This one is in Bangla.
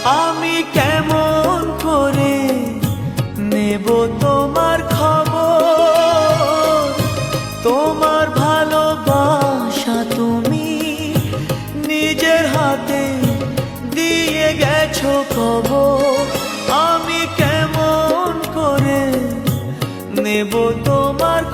আমি কেমন করে নেব তোমার খবর? তোমার ভালোবাসা তুমি নিজের হাতে দিয়ে গেছো খবর। আমি কেমন করে নেব তোমার